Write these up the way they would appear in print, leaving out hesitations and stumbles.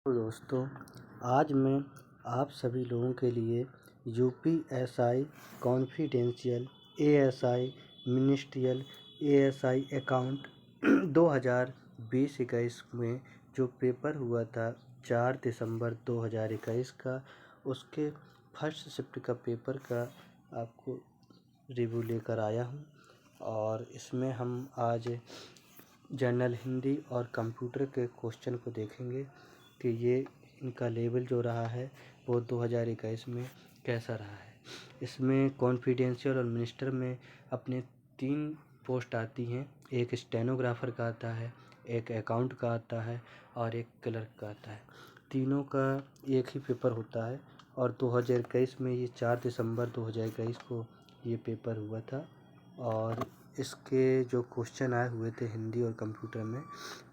तो दोस्तों, आज मैं आप सभी लोगों के लिए UPSI confidential ASI ministerial ASI account 2020-21 में जो पेपर हुआ था 4 दिसंबर 2021 का, उसके फर्स्ट शिफ्ट का पेपर का आपको रिव्यू लेकर आया हूँ। और इसमें हम आज जनरल हिंदी और कंप्यूटर के क्वेश्चन को देखेंगे कि ये इनका लेवल जो रहा है वो 2021 में कैसा रहा है। इसमें कॉन्फिडेंशियल और मिनिस्टर में अपने 3 पोस्ट आती हैं। एक स्टेनोग्राफर का आता है, एक अकाउंट का आता है और एक क्लर्क का आता है। तीनों का एक ही पेपर होता है और 2021 में ये 4 दिसंबर 2021 को ये पेपर हुआ था। और इसके जो क्वेश्चन आए हुए थे हिंदी और कंप्यूटर में,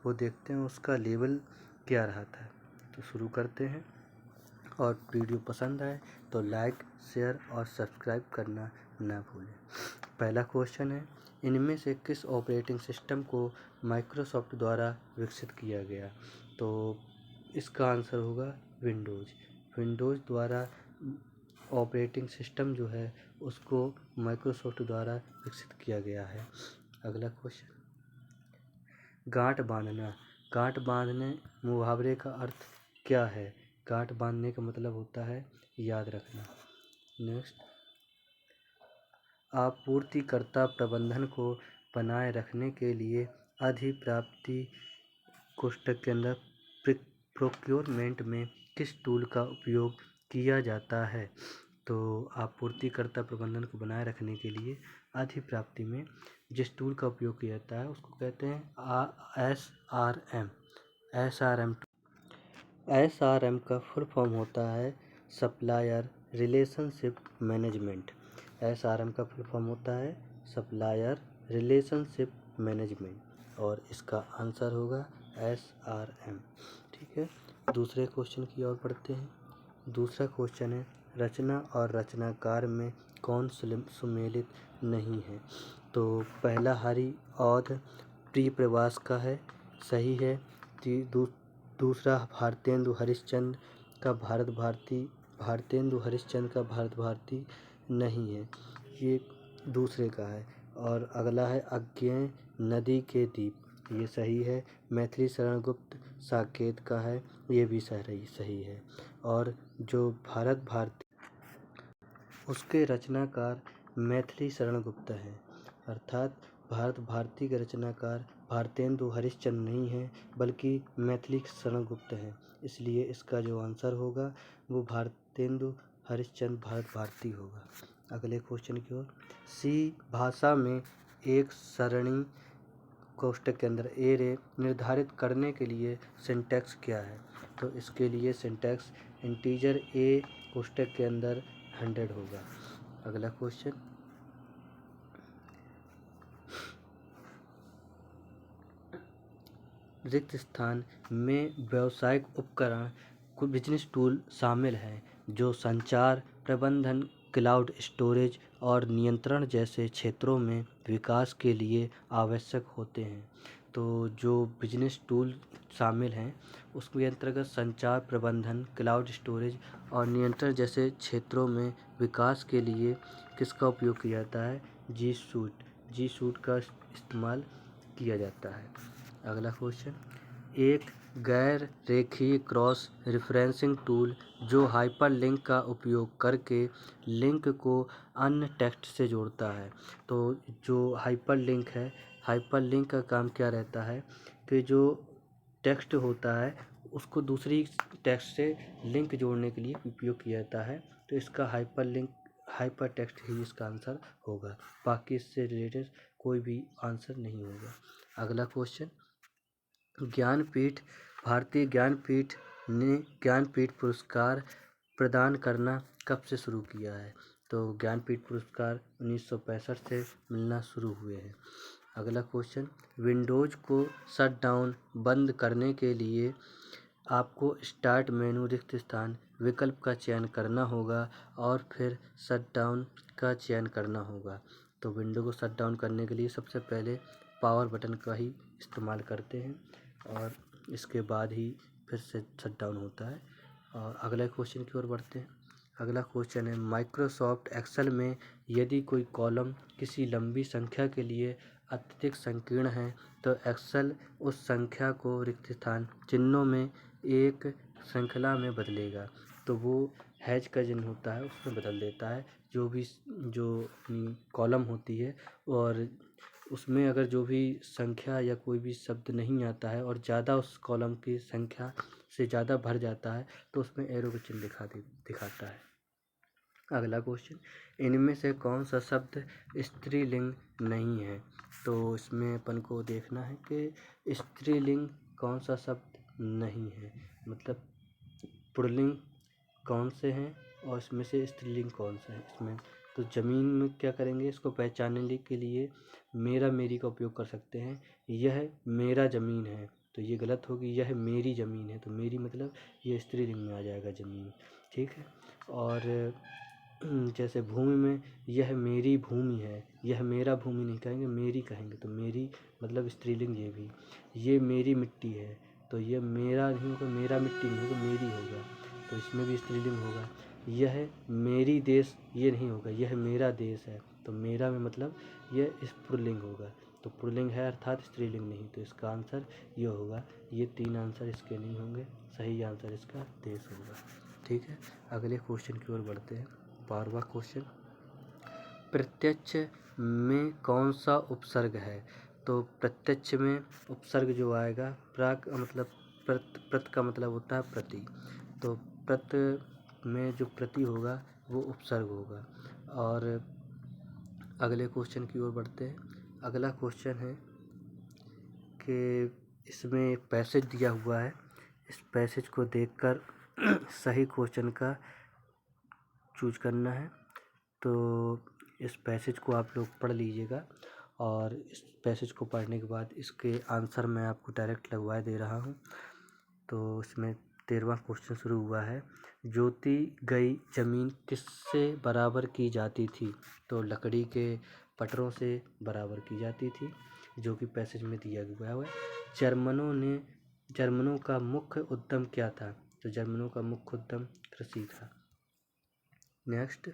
वो देखते हैं उसका लेवल क्या रहा था। तो शुरू करते हैं। और वीडियो पसंद आए तो लाइक, शेयर और सब्सक्राइब करना ना भूलें। पहला क्वेश्चन है, इनमें से किस ऑपरेटिंग सिस्टम को माइक्रोसॉफ्ट द्वारा विकसित किया गया? तो इसका आंसर होगा विंडोज़। विंडोज़ द्वारा ऑपरेटिंग सिस्टम जो है उसको माइक्रोसॉफ्ट द्वारा विकसित किया गया है। अगला क्वेश्चन, गांठ बांधना। गांठ बांधने मुहावरे का अर्थ क्या है? गांठ बांधने का मतलब होता है याद रखना। नेक्स्ट, आपूर्तिकर्ता प्रबंधन को बनाए रखने के लिए अधिप्राप्ति कोष्ठक के अंदर प्रोक्योरमेंट में किस टूल का उपयोग किया जाता है? तो आपूर्तिकर्ता प्रबंधन को बनाए रखने के लिए अधिप्राप्ति में जिस टूल का उपयोग किया जाता है उसको कहते हैं SRM। SRM का फुल फॉर्म होता है सप्लायर रिलेशनशिप मैनेजमेंट। SRM का फुल फॉर्म होता है सप्लायर रिलेशनशिप मैनेजमेंट और इसका आंसर होगा SRM। ठीक है, दूसरे क्वेश्चन की ओर बढ़ते हैं। दूसरा क्वेश्चन है, रचना और रचनाकार में कौन सुमेलित नहीं है? तो पहला हरि औध प्रिय प्रवास का है, सही है। दूसरा भारतेंदु हरिश्चंद्र का भारत भारती नहीं है, ये दूसरे का है। और अगला है अज्ञेय नदी के दीप, ये सही है। मैथिली शरण गुप्त साकेत का है, ये भी सही है। और जो भारत भारती उसके रचनाकार मैथिली शरण गुप्त हैं, अर्थात भारत भारती के रचनाकार भारतेंदु हरिश्चंद्र नहीं हैं बल्कि मैथिली शरण गुप्त हैं। इसलिए इसका जो आंसर होगा वो भारतेंदु हरिश्चंद्र भारत भारती होगा। अगले क्वेश्चन की ओर, सी भाषा में एक सरणी कोष्ठक के अंदर एरे निर्धारित करने के लिए सिंटैक्स क्या है? तो इसके लिए सिंटैक्स इंटीजर ए कोष्ठक के अंदर 100 होगा। अगला क्वेश्चन, रिक्त स्थान में व्यावसायिक उपकरण कुछ बिजनेस टूल शामिल हैं जो संचार, प्रबंधन, क्लाउड स्टोरेज और नियंत्रण जैसे क्षेत्रों में विकास के लिए आवश्यक होते हैं। तो जो बिजनेस टूल शामिल हैं उसके अंतर्गत संचार, प्रबंधन, क्लाउड स्टोरेज और नियंत्रण जैसे क्षेत्रों में विकास के लिए किसका उपयोग किया जाता है? जी सूट का इस्तेमाल किया जाता है। अगला क्वेश्चन, एक गैर रेखीय क्रॉस रेफरेंसिंग टूल जो हाइपरलिंक का उपयोग करके लिंक को अन्य टेक्स्ट से जोड़ता है। तो जो हाइपरलिंक है, हाइपरलिंक का काम क्या रहता है कि जो टेक्स्ट होता है उसको दूसरी टेक्स्ट से लिंक जोड़ने के लिए उपयोग किया जाता है। तो इसका हाइपर टेक्स्ट ही इसका आंसर होगा, बाकी इससे रिलेटेड कोई भी आंसर नहीं होगा। अगला क्वेश्चन, ज्ञानपीठ, भारतीय ज्ञानपीठ ने ज्ञानपीठ पुरस्कार प्रदान करना कब से शुरू किया है? तो ज्ञानपीठ पुरस्कार 1965 से मिलना शुरू हुए हैं। अगला क्वेश्चन, विंडोज़ को शट डाउन बंद करने के लिए आपको स्टार्ट मेनू रिक्त स्थान विकल्प का चयन करना होगा और फिर शट डाउन का चयन करना होगा। तो विंडो को शट डाउन करने के लिए सबसे पहले पावर बटन का ही इस्तेमाल करते हैं और इसके बाद ही फिर से शट डाउन होता है। और अगले क्वेश्चन की ओर बढ़ते हैं। अगला क्वेश्चन है, माइक्रोसॉफ्ट एक्सेल में यदि कोई कॉलम किसी लंबी संख्या के लिए अत्यधिक संकीर्ण है तो एक्सेल उस संख्या को रिक्त स्थान चिन्हों में एक श्रृंखला में बदलेगा। तो वो हैज का चिन्ह होता है उसमें बदल देता है जो अपनी कॉलम होती है, और उसमें अगर जो भी संख्या या कोई भी शब्द नहीं आता है और ज़्यादा उस कॉलम की संख्या से ज़्यादा भर जाता है तो उसमें एरो का चिन्ह दिखाता है। अगला क्वेश्चन, इनमें से कौन सा शब्द स्त्रीलिंग नहीं है? तो इसमें अपन को देखना है कि स्त्रीलिंग कौन सा शब्द नहीं है, मतलब पुल्लिंग कौन से हैं और इसमें से स्त्रीलिंग कौन सा है इसमें। तो ज़मीन में क्या करेंगे, इसको पहचानने के लिए मेरा मेरी का उपयोग कर सकते हैं। यह मेरा ज़मीन है तो ये गलत होगी, यह मेरी ज़मीन है तो मेरी मतलब ये स्त्रीलिंग में आ जाएगा ज़मीन, ठीक है। और जैसे भूमि में यह मेरी भूमि है, यह मेरा भूमि नहीं कहेंगे, मेरी कहेंगे तो मेरी मतलब स्त्रीलिंग ये भी। ये मेरी मिट्टी है तो ये मेरा नहीं होगा, मेरा मिट्टी नहीं होगा, मेरी होगा तो इसमें भी स्त्रीलिंग होगा। यह मेरी देश ये नहीं होगा, यह मेरा देश है तो मेरा में मतलब यह इस पुल्लिंग होगा। तो पुल्लिंग है अर्थात स्त्रीलिंग नहीं, तो इसका आंसर ये होगा। ये 3 आंसर इसके नहीं होंगे, सही आंसर इसका देश होगा, ठीक है। अगले क्वेश्चन की ओर बढ़ते हैं। 12वां क्वेश्चन, प्रत्यक्ष में कौन सा उपसर्ग है? तो प्रत्यक्ष में उपसर्ग जो आएगा प्राक मतलब प्रत का मतलब होता है प्रति, तो प्रत में जो प्रति होगा वो उपसर्ग होगा। और अगले क्वेश्चन की ओर बढ़ते हैं। अगला क्वेश्चन है कि इसमें पैसेज दिया हुआ है, इस पैसेज को देखकर सही क्वेश्चन का चूज करना है। तो इस पैसेज को आप लोग पढ़ लीजिएगा और इस पैसेज को पढ़ने के बाद इसके आंसर मैं आपको डायरेक्ट लगवा दे रहा हूँ। तो इसमें 13वां क्वेश्चन शुरू हुआ है, जोती गई जमीन किससे बराबर की जाती थी? तो लकड़ी के पटरों से बराबर की जाती थी, जो कि पैसेज में दिया हुआ है। जर्मनों का मुख्य उद्यम क्या था? तो जर्मनों का मुख्य उद्यम कृषि था। नेक्स्ट,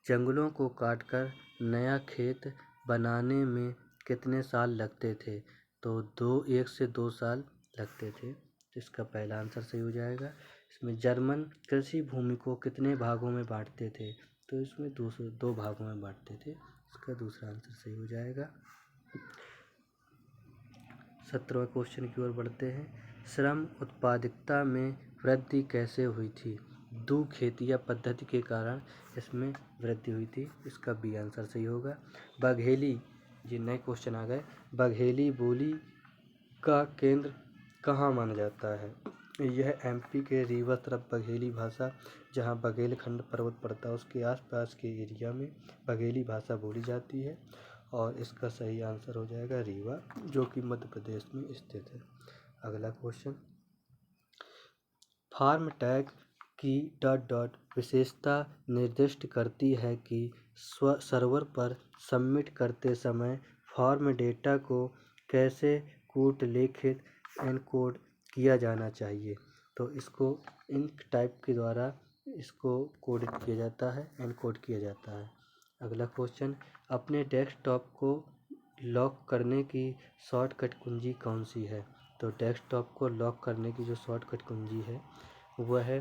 जंगलों को काटकर नया खेत बनाने में कितने साल लगते थे? तो 1 से 2 साल लगते थे, इसका पहला आंसर सही हो जाएगा। इसमें जर्मन कृषि भूमि को कितने भागों में बांटते थे? तो इसमें 2 भागों में बांटते थे, इसका दूसरा आंसर सही हो जाएगा। 17वें क्वेश्चन की ओर बढ़ते हैं। श्रम उत्पादकता में वृद्धि कैसे हुई थी? खेतिया पद्धति के कारण इसमें वृद्धि हुई थी, इसका बी आंसर सही होगा। बघेली, ये नए क्वेश्चन आ गए। बघेली बोली का केंद्र कहाँ माना जाता है? यह एमपी के रीवा तरफ बघेली भाषा, जहाँ बघेलखंड पर्वत पड़ता है उसके आसपास के एरिया में बघेली भाषा बोली जाती है, और इसका सही आंसर हो जाएगा रीवा, जो कि मध्य प्रदेश में स्थित है। अगला क्वेश्चन, फार्म टैग की विशेषता निर्दिष्ट करती है कि सर्वर पर सबमिट करते समय फॉर्म डेटा को कैसे कूट लिखित एनकोड किया जाना चाहिए। तो इसको इंक टाइप के द्वारा इसको कोडित किया जाता है, एनकोड किया जाता है। अगला क्वेश्चन, अपने डेस्कटॉप को लॉक करने की शॉर्टकट कुंजी कौन सी है? तो डेस्कटॉप को लॉक करने की जो शॉर्टकट कुंजी है वह है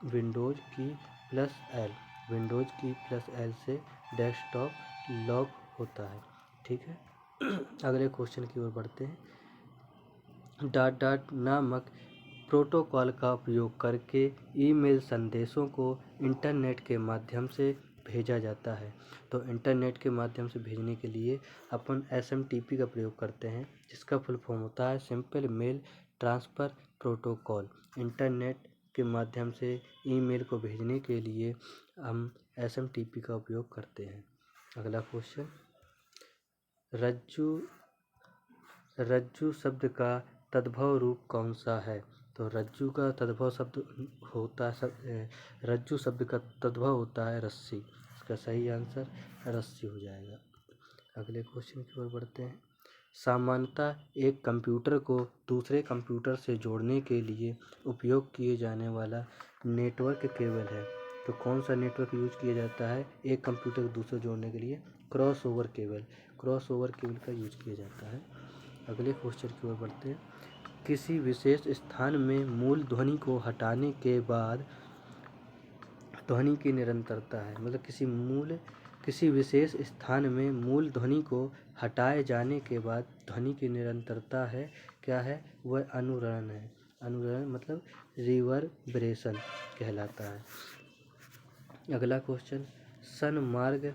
विंडोज़ की प्लस एल से डेस्कटॉप लॉक होता है, ठीक है। अगले क्वेश्चन की ओर बढ़ते हैं। डॉट नामक प्रोटोकॉल का उपयोग करके ईमेल संदेशों को इंटरनेट के माध्यम से भेजा जाता है। तो इंटरनेट के माध्यम से भेजने के लिए अपन SMTP का प्रयोग करते हैं, जिसका फुल फॉर्म होता है simple mail transfer protocol. Internet के माध्यम से ईमेल को भेजने के लिए हम SMTP का उपयोग करते हैं। अगला क्वेश्चन, रज्जु शब्द का तद्भव रूप कौन सा है? तो रज्जु का तद्भव शब्द होता है, रज्जु शब्द का तद्भव होता है रस्सी, इसका सही आंसर रस्सी हो जाएगा। अगले क्वेश्चन की ओर बढ़ते हैं। सामान्यतः एक कंप्यूटर को दूसरे कंप्यूटर से जोड़ने के लिए उपयोग किए जाने वाला नेटवर्क केबल है। तो कौन सा नेटवर्क यूज किया जाता है एक कंप्यूटर को दूसरे जोड़ने के लिए? Cross over cable. Cross over cable का यूज किया जाता है। अगले क्वेश्चन की ओर बढ़ते हैं। किसी विशेष स्थान में मूल ध्वनि को हटाने के बाद ध्वनि की निरंतरता है। मतलब किसी विशेष स्थान में मूल ध्वनि को हटाए जाने के बाद ध्वनि की निरंतरता है, क्या है? वह अनुरण है। अनुरण मतलब रिवर्बरेशन कहलाता है। अगला क्वेश्चन, सन्मार्ग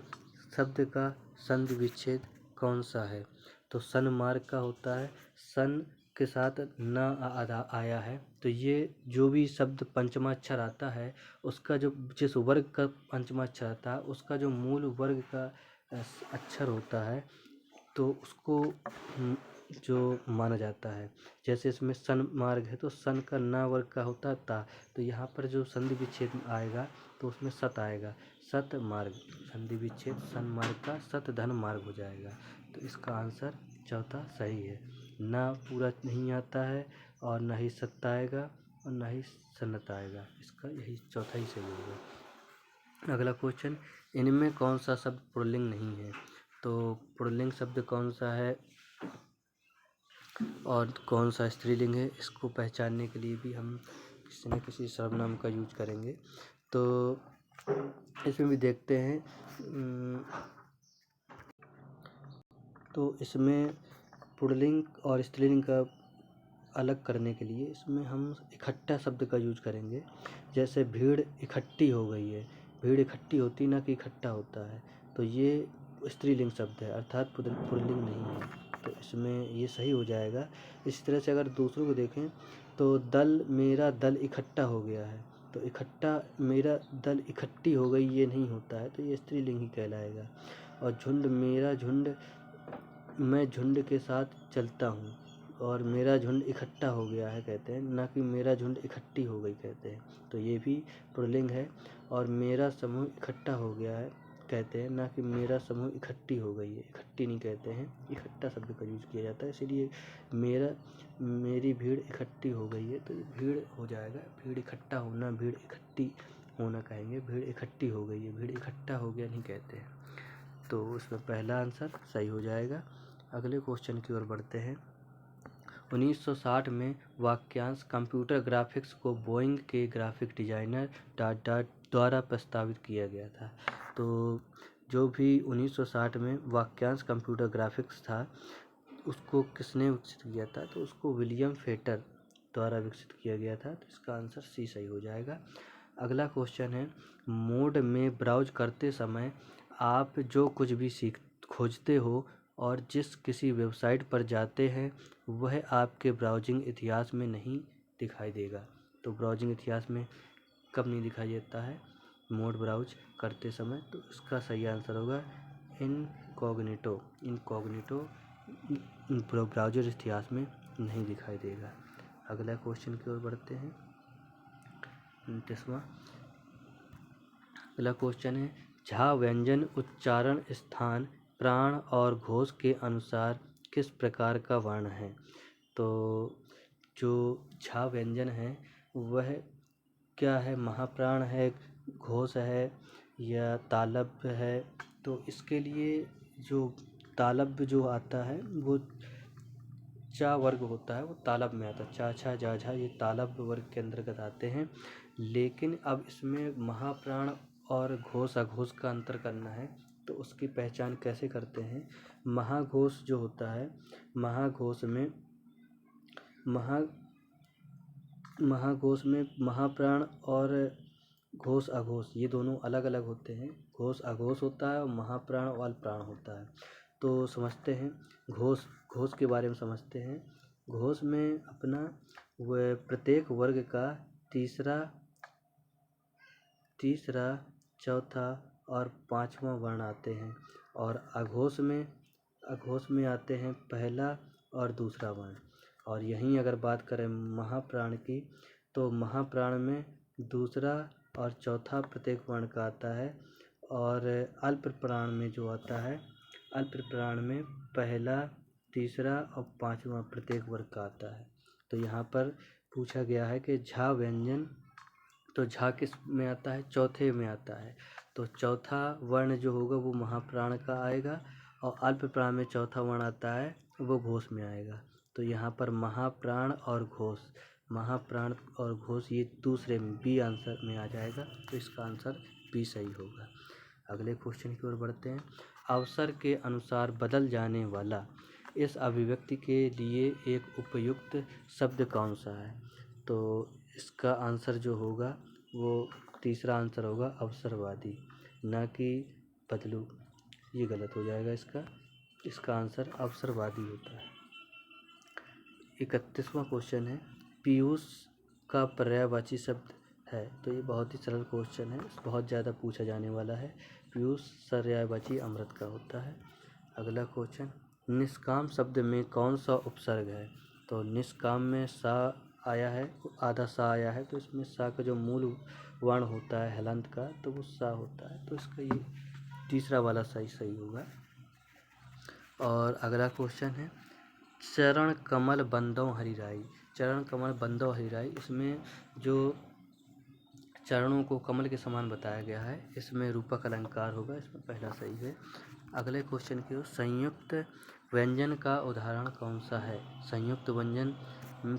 शब्द का संधि विच्छेद कौन सा है? तो सन्मार्ग का होता है सन के साथ न आया है, तो ये जो भी शब्द पंचमाक्षर आता है उसका जिस वर्ग का पंचमाक्षर आता है उसका जो मूल वर्ग का अक्षर होता है तो उसको जो माना जाता है। जैसे इसमें सन मार्ग है तो सन का ना वर्ग का होता है ता, तो यहाँ पर जो संधि विच्छेद आएगा तो उसमें सत आएगा, सत मार्ग। संधि विच्छेद सन मार्ग का सत धन मार्ग हो जाएगा। तो इसका आंसर चौथा सही है। ना पूरा नहीं आता है और ना ही सत्ता आएगा और ना ही सन्नत आएगा, इसका यही चौथा ही सही होगा। अगला क्वेश्चन, इनमें कौन सा शब्द पुल्लिंग नहीं है? तो पुल्लिंग शब्द कौन सा है और कौन सा स्त्रीलिंग है, इसको पहचानने के लिए भी हम किसी न किसी सर्वनाम का यूज करेंगे। तो इसमें भी देखते हैं। तो इसमें पुल्लिंग और स्त्रीलिंग का अलग करने के लिए इसमें हम इकट्ठा शब्द का यूज करेंगे। जैसे भीड़ इकट्ठी हो गई है, भीड़ इकट्ठी होती ना कि इकट्ठा होता है, तो ये स्त्रीलिंग शब्द है अर्थात पुल्लिंग नहीं है, तो इसमें ये सही हो जाएगा। इसी तरह से अगर दूसरों को देखें तो दल मेरा दल इकट्ठा हो गया है, तो इकट्ठा मेरा दल इकट्ठी हो गई ये नहीं होता है, तो ये स्त्रीलिंग ही कहलाएगा। और झुंड मेरा झुंड मैं झुंड के साथ चलता हूँ और मेरा झुंड इकट्ठा हो गया है कहते हैं, ना कि मेरा झुंड इकट्ठी हो गई कहते हैं, तो ये भी पुल्लिंग है। और मेरा समूह इकट्ठा हो गया है कहते हैं, ना कि मेरा समूह इकट्ठी हो गई है, इकट्ठी नहीं कहते हैं, इकट्ठा शब्द का यूज किया जाता है। इसीलिए मेरी भीड़ इकट्ठी हो गई है, तो ये भीड़ हो जाएगा। भीड़ इकट्ठा होना, भीड़ इकट्ठी होना कहेंगे, भीड़ इकट्ठी हो गई है, भीड़ इकट्ठा हो गया नहीं कहते हैं। तो उसमें पहला आंसर सही हो जाएगा। अगले क्वेश्चन की ओर बढ़ते हैं। 1960 में वाक्यांश कंप्यूटर ग्राफिक्स को बोइंग के ग्राफिक डिजाइनर द्वारा प्रस्तावित किया गया था। तो जो भी 1960 में वाक्यांश कंप्यूटर ग्राफिक्स था उसको किसने विकसित किया था? तो उसको विलियम फेटर द्वारा विकसित किया गया था, तो इसका आंसर सी सही हो जाएगा। अगला क्वेश्चन है, मोड में ब्राउज करते समय आप जो कुछ भी खोजते हो और जिस किसी वेबसाइट पर जाते हैं वह आपके ब्राउजिंग इतिहास में नहीं दिखाई देगा। तो ब्राउजिंग इतिहास में कब नहीं दिखाई देता है? मोड ब्राउज करते समय, तो इसका सही आंसर होगा इनकॉग्निटो। इनकॉग्निटो ब्राउज़र इतिहास में नहीं दिखाई देगा। अगला क्वेश्चन की ओर बढ़ते हैं। 29वां अगला क्वेश्चन है, झा व्यंजन उच्चारण स्थान प्राण और घोष के अनुसार किस प्रकार का वर्ण है? तो जो झा व्यंजन है वह क्या है? महाप्राण है, घोष है या तालव्य है? तो इसके लिए जो तालव्य जो आता है वो चा वर्ग होता है, वो तालव्य में आता है। चा छा जा झा ये तालव्य वर्ग के अंतर्गत आते हैं। लेकिन अब इसमें महाप्राण और घोष अघोष का अंतर करना है, तो उसकी पहचान कैसे करते हैं? महाघोष जो होता है, महाघोष में महाप्राण और घोष अघोष ये दोनों अलग अलग होते हैं। घोष अघोष होता है और महाप्राण और अल्पप्राण होता है। तो समझते हैं घोष के बारे में समझते हैं। घोष में अपना वह प्रत्येक वर्ग का तीसरा चौथा और पांचवा वर्ण आते हैं, और अघोष में आते हैं पहला और दूसरा वर्ण। और यहीं अगर बात करें महाप्राण की, तो महाप्राण में दूसरा और चौथा प्रत्येक वर्ण का आता है, और अल्प प्राण में जो आता है, अल्प प्राण में पहला तीसरा और पाँचवा प्रत्येक वर्ग का आता है। तो यहाँ पर पूछा गया है कि झा व्यंजन, तो झा किस में आता है? चौथे में आता है। तो चौथा वर्ण जो होगा वो महाप्राण का आएगा, और अल्प प्राण में चौथा वर्ण आता है वो घोष में आएगा। तो यहाँ पर महाप्राण और घोष, महाप्राण और घोष ये दूसरे में बी आंसर में आ जाएगा। तो इसका आंसर बी सही होगा। अगले क्वेश्चन की ओर बढ़ते हैं। अवसर के अनुसार बदल जाने वाला इस अभिव्यक्ति के लिए एक उपयुक्त शब्द कौन सा है? तो इसका आंसर जो होगा वो तीसरा आंसर होगा अवसरवादी, ना कि बदलू। ये गलत हो जाएगा इसका आंसर अवसरवादी होता है। 31वां क्वेश्चन है, पीयूष का पर्यायवाची शब्द है। तो ये बहुत ही सरल क्वेश्चन है, बहुत ज़्यादा पूछा जाने वाला है। पीयूष पर्यायवाची अमृत का होता है। अगला क्वेश्चन, निष्काम शब्द में कौन सा उपसर्ग है? तो निष्काम में सा आया है, आधा सा आया है, तो इसमें सा का जो मूल वर्ण होता है हलंत का, तो वो सा होता है। तो इसका ये तीसरा वाला सही होगा। और अगला क्वेश्चन है, चरण कमल बंदौ हरिराई। चरण कमल बंदौ हरिराई, इसमें जो चरणों को कमल के समान बताया गया है, इसमें रूपक अलंकार होगा, इसमें पहला सही है। अगले क्वेश्चन की ओर, संयुक्त व्यंजन का उदाहरण कौन सा है? संयुक्त व्यंजन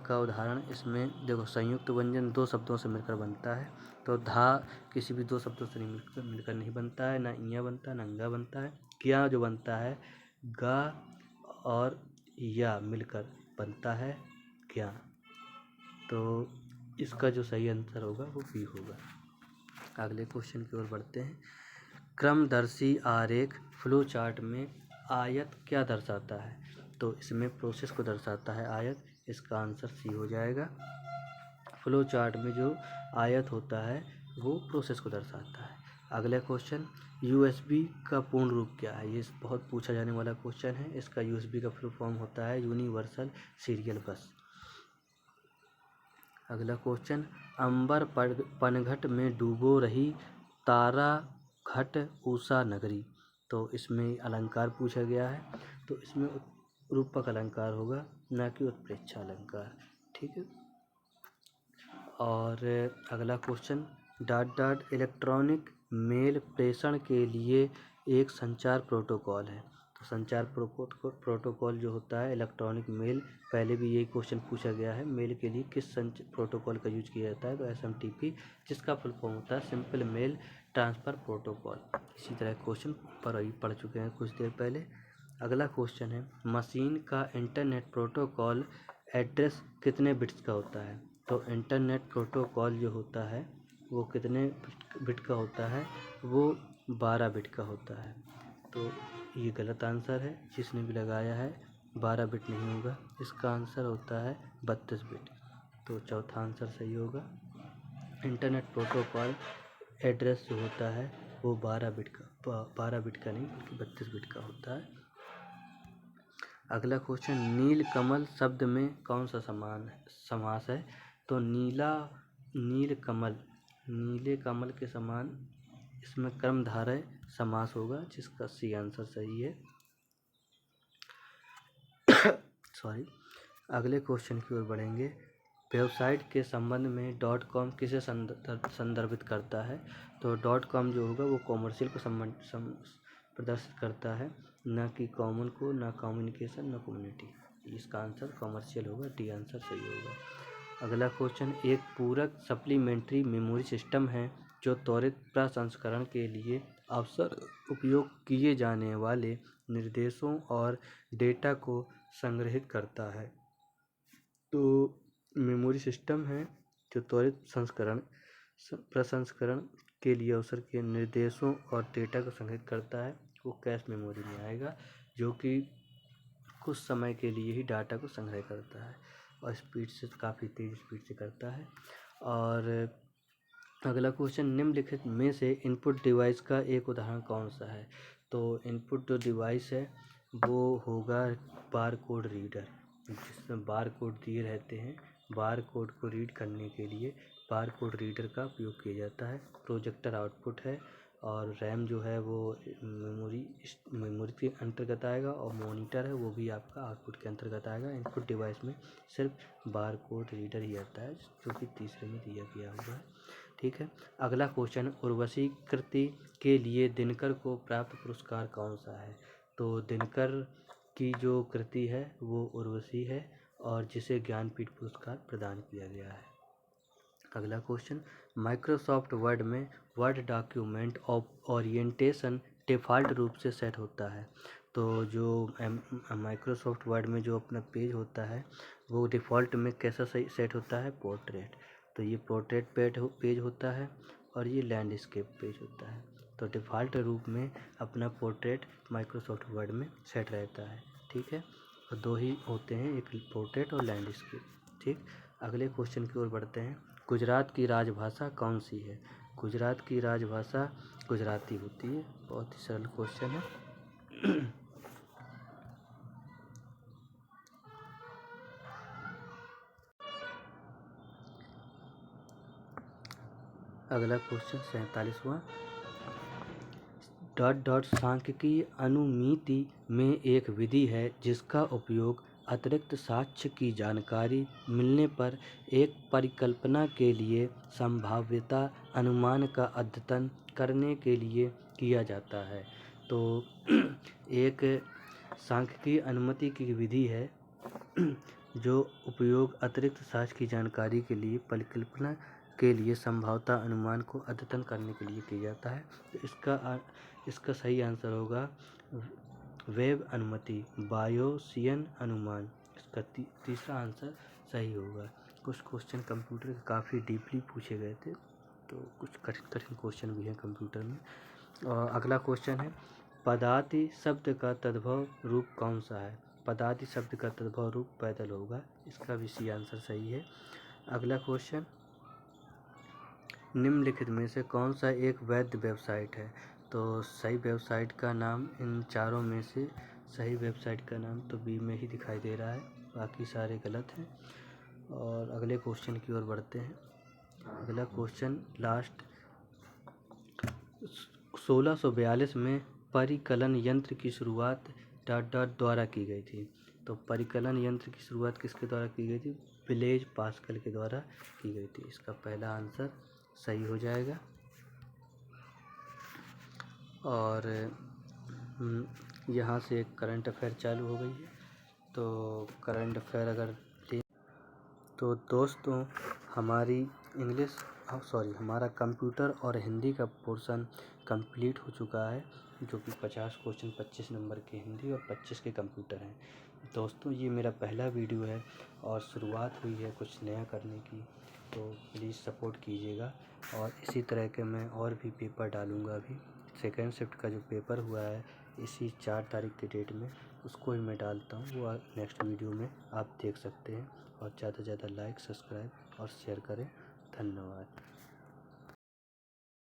का उदाहरण, इसमें देखो संयुक्त व्यंजन दो शब्दों से मिलकर बनता है। तो धा किसी भी दो शब्दों से मिलकर नहीं बनता है, ना इया बनता है ना अंगा बनता है। क्या जो बनता है गा और या मिलकर बनता है क्या। तो इसका जो सही आंसर होगा वो बी होगा। अगले क्वेश्चन की ओर बढ़ते हैं। क्रमदर्शी आरेख फ्लो चार्ट में आयत क्या दर्शाता है? तो इसमें प्रोसेस को दर्शाता है आयत, इसका आंसर सी हो जाएगा। फ्लो चार्ट में जो आयत होता है वो प्रोसेस को दर्शाता है। अगला क्वेश्चन, यूएसबी का पूर्ण रूप क्या है? ये बहुत पूछा जाने वाला क्वेश्चन है। इसका यूएसबी का फुल फॉर्म होता है यूनिवर्सल सीरियल बस। अगला क्वेश्चन, अंबर पनघट में डूबो रही तारा घट उषा नगरी। तो इसमें अलंकार पूछा गया है, तो इसमें रूपक अलंकार होगा, ना कि उत्प्रेक्षा अलंकार। ठीक है। और अगला क्वेश्चन, डॉट इलेक्ट्रॉनिक मेल प्रेषण के लिए एक संचार प्रोटोकॉल है। तो संचार प्रोटोकॉल जो होता है इलेक्ट्रॉनिक मेल, पहले भी यही क्वेश्चन पूछा गया है, मेल के लिए किस प्रोटोकॉल का यूज किया जाता है? तो SMTP, जिसका फुल फॉर्म होता है सिंपल मेल ट्रांसफ़र प्रोटोकॉल। इसी तरह क्वेश्चन पर पढ़ चुके हैं कुछ देर पहले। अगला क्वेश्चन है, मशीन का इंटरनेट प्रोटोकॉल एड्रेस कितने बिट्स का होता है? तो इंटरनेट प्रोटोकॉल जो होता है वो कितने बिट का होता है? वो 12 बिट का होता है। तो ये गलत आंसर है, जिसने भी लगाया है 12 बिट नहीं होगा, इसका आंसर होता है 32 बिट। तो चौथा आंसर सही होगा। इंटरनेट प्रोटोकॉल एड्रेस जो होता है वो 12 बिट का नहीं बल्कि 32 बिट का होता है। अगला क्वेश्चन, नील कमल शब्द में कौन सा समास है? तो नील कमल, नीले कमल के समान, इसमें कर्मधारय समास होगा, जिसका सी आंसर सही है। सॉरी। अगले क्वेश्चन की ओर बढ़ेंगे। वेबसाइट के संबंध में .com किसे संदर्भित करता है? तो .com जो होगा वो कॉमर्शियल को प्रदर्शित करता है, ना कि कॉमन को, ना कम्युनिकेशन, ना कम्युनिटी। इसका आंसर कॉमर्शियल होगा, डी आंसर सही होगा। अगला क्वेश्चन, एक पूरक सप्लीमेंट्री मेमोरी सिस्टम है जो त्वरित प्रसंस्करण के लिए अक्सर उपयोग किए जाने वाले निर्देशों और डेटा को संग्रहित करता है। तो मेमोरी सिस्टम है जो त्वरित प्रसंस्करण के लिए अवसर के निर्देशों और डेटा को संग्रहित करता है, वो कैश मेमोरी में आएगा, जो कि कुछ समय के लिए ही डाटा को संग्रह करता है और स्पीड से, काफ़ी तेज़ स्पीड से करता है। और अगला क्वेश्चन, निम्नलिखित में से इनपुट डिवाइस का एक उदाहरण कौन सा है? तो इनपुट जो डिवाइस है वो होगा बार कोड रीडर, जिसमें बार कोड दिए रहते हैं। बार कोड को रीड करने के लिए बार कोड रीडर का उपयोग किया जाता है। प्रोजेक्टर आउटपुट है और रैम जो है वो मेमोरी के अंतर्गत आएगा, और मॉनिटर है वो भी आपका आउटपुट के अंतर्गत आएगा। इनपुट डिवाइस में सिर्फ बार कोड रीडर ही आता है, जो कि तीसरे में दिया गया हुआ है। ठीक है, अगला क्वेश्चन, उर्वशी कृति के लिए दिनकर को प्राप्त पुरस्कार कौन सा है? तो दिनकर की जो कृति है वो उर्वशी है, और जिसे ज्ञानपीठ पुरस्कार प्रदान किया गया है। अगला क्वेश्चन, माइक्रोसॉफ्ट वर्ड में वर्ड डॉक्यूमेंट ओरिएंटेशन डिफ़ॉल्ट रूप से सेट होता है। तो जो माइक्रोसॉफ्ट वर्ड में जो अपना पेज होता है वो डिफ़ॉल्ट में कैसा सही सेट होता है? पोर्ट्रेट। तो ये पोर्ट्रेट पेज होता है, और ये लैंडस्केप पेज होता है। तो डिफ़ॉल्ट रूप में अपना पोर्ट्रेट माइक्रोसॉफ्ट वर्ड में सेट रहता है। ठीक है, और दो ही होते हैं, एक पोर्ट्रेट और लैंडस्केप। ठीक, अगले क्वेश्चन की ओर बढ़ते हैं। गुजरात की राजभाषा कौन सी है? गुजरात की राजभाषा गुजराती होती है। बहुत ही सरल क्वेश्चन है। अगला क्वेश्चन 47वां, सांख्यिकी अनुमिति में एक विधि है जिसका उपयोग अतिरिक्त साक्ष्य की जानकारी मिलने पर एक परिकल्पना के लिए संभाव्यता अनुमान का अद्यतन करने के लिए किया जाता है। तो एक सांख्यिकी अनुमति की विधि है जो उपयोग अतिरिक्त साक्ष्य की जानकारी के लिए परिकल्पना के लिए संभाव्यता अनुमान को अद्यतन करने के लिए किया जाता है। तो इसका सही आंसर होगा वेब अनुमति, बायोसियन अनुमान। इसका तीसरा आंसर सही होगा। कुछ क्वेश्चन कंप्यूटर के काफ़ी डीपली पूछे गए थे, तो कुछ कठिन क्वेश्चन भी हैं कंप्यूटर में। और अगला क्वेश्चन है, पदाति शब्द का तद्भव रूप कौन सा है? पदाति शब्द का तद्भव रूप पैदल होगा। इसका भी सी आंसर सही है। अगला क्वेश्चन, निम्नलिखित में से कौन सा एक वैध वेबसाइट है? तो सही वेबसाइट का नाम, इन चारों में से सही वेबसाइट का नाम तो बी में ही दिखाई दे रहा है, बाकी सारे गलत हैं। और अगले क्वेश्चन की ओर बढ़ते हैं। अगला क्वेश्चन लास्ट, 1642 में परिकलन यंत्र की शुरुआत द्वारा की गई थी। तो परिकलन यंत्र की शुरुआत किसके द्वारा की गई थी? ब्लेज पास्कल के द्वारा की गई थी। इसका पहला आंसर सही हो जाएगा। और यहाँ से एक करंट अफेयर चालू हो गई है। तो करंट अफेयर अगर तो दोस्तों, हमारा कंप्यूटर और हिंदी का पोर्शन कंप्लीट हो चुका है, जो कि 50 क्वेश्चन 25 नंबर के हिंदी और 25 के कंप्यूटर हैं। दोस्तों, ये मेरा पहला वीडियो है और शुरुआत हुई है कुछ नया करने की, तो प्लीज़ सपोर्ट कीजिएगा। और इसी तरह के मैं और भी पेपर डालूँगा। अभी सेकेंड शिफ्ट का जो पेपर हुआ है इसी 4 तारीख के डेट में, उसको ही मैं डालता हूँ, वो नेक्स्ट वीडियो में आप देख सकते हैं। और ज़्यादा से ज़्यादा लाइक, सब्सक्राइब और शेयर करें। धन्यवाद।